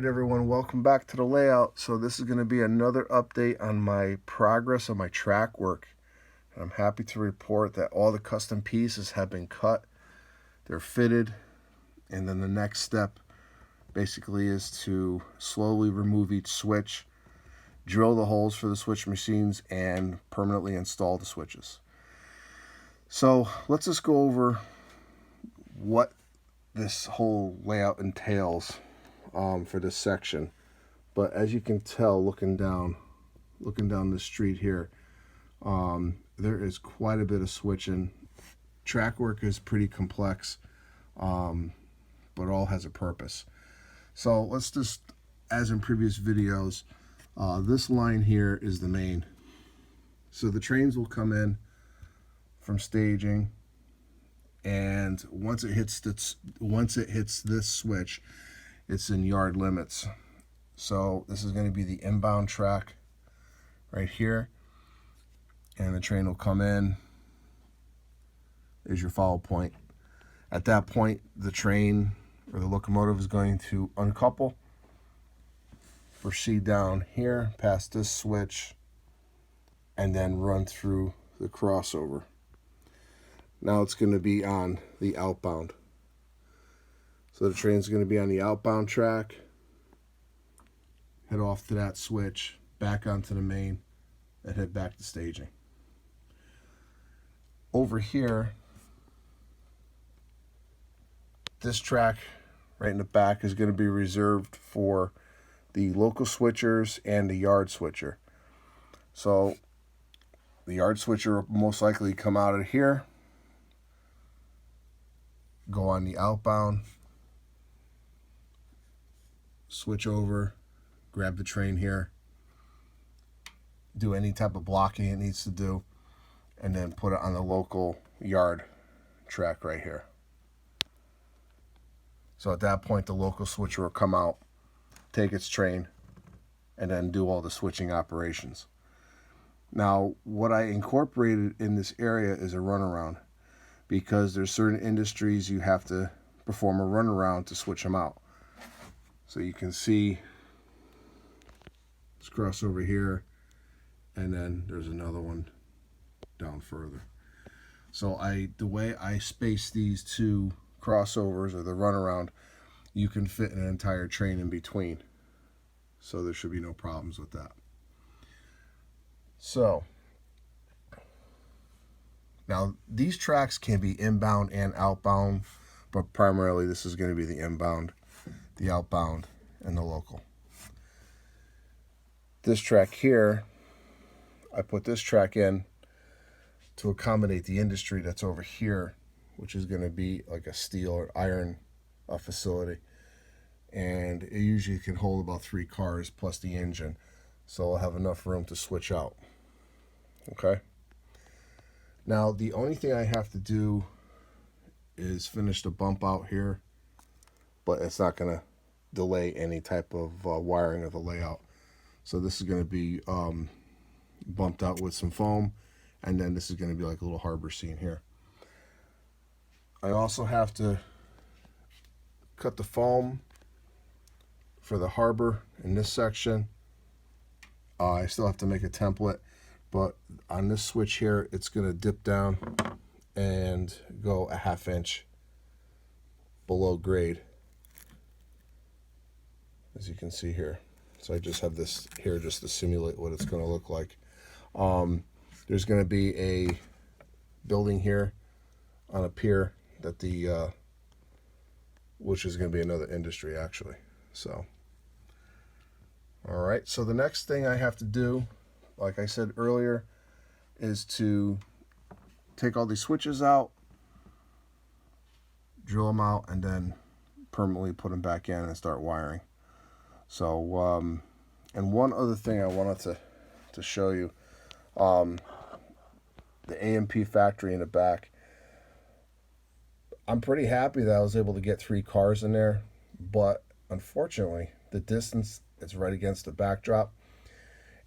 Alright everyone, welcome back to the layout. So this is going to be another update on my progress on my track work. I'm happy to report that all the custom pieces have been cut. They're fitted, and then the next step basically is to slowly remove each switch, drill the holes for the switch machines, and permanently install the switches. So let's just go over what this whole layout entails for this section. But as you can tell, looking down the street here, there is quite a bit of switching. Track work is pretty complex, but all has a purpose. So let's just, as in previous videos, this line here is the main. So the trains will come in from staging, and once it hits this switch, it's in yard limits. So this is going to be the inbound track right here, and the train will come in. There's your follow point. At that point, the train or the locomotive is going to uncouple, proceed down here past this switch, and then run through the crossover. Now it's going to be on the outbound. So the train's going to be on the outbound track, head off to that switch, back onto the main, and head back to staging. Over here, this track right in the back is going to be reserved for the local switchers and the yard switcher. So the yard switcher will most likely come out of here, go on the outbound, switch over, grab the train here, do any type of blocking it needs to do, and then put it on the local yard track right here. So at that point, the local switcher will come out, take its train, and then do all the switching operations. Now, what I incorporated in this area is a runaround, because there's certain industries you have to perform a runaround to switch them out. So you can see this crossover here, and then there's another one down further. So the way I space these two crossovers or the runaround, you can fit an entire train in between. So there should be no problems with that. So now these tracks can be inbound and outbound, but primarily this is going to be the inbound, the outbound, and the local. This track here, I put this track in to accommodate the industry that's over here, which is going to be like a steel or iron facility. And it usually can hold about 3 cars plus the engine. So I'll have enough room to switch out. Okay. Now, the only thing I have to do is finish the bump out here, but it's not going to delay any type of wiring of the layout. So this is going to be bumped out with some foam, and then this is going to be like a little harbor scene here. I also have to cut the foam for the harbor in this section. I still have to make a template, but on this switch here, it's going to dip down and go a 1/2 inch below grade, as you can see here. So I just have this here just to simulate what it's going to look like. There's going to be a building here on a pier that which is going to be another industry actually. So, all right. So the next thing I have to do, like I said earlier, is to take all these switches out, drill them out, and then permanently put them back in and start wiring. So, and one other thing I wanted to show you, the AMP factory in the back. I'm pretty happy that I was able to get 3 cars in there, but unfortunately, the distance is right against the backdrop,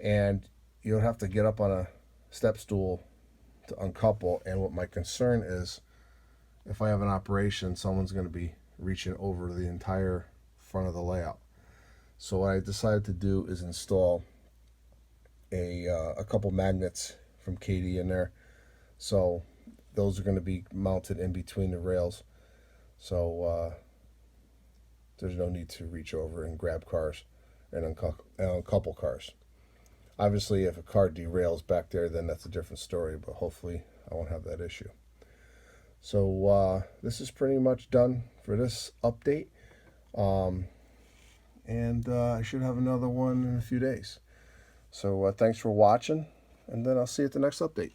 and you'll have to get up on a step stool to uncouple. And what my concern is, if I have an operation, someone's going to be reaching over the entire front of the layout. So what I decided to do is install a couple magnets from Kadee in there. So those are going to be mounted in between the rails. So there's no need to reach over and grab cars and uncouple cars. Obviously, if a car derails back there, then that's a different story, but hopefully I won't have that issue. So this is pretty much done for this update. And I should have another one in a few days. So thanks for watching, and then I'll see you at the next update.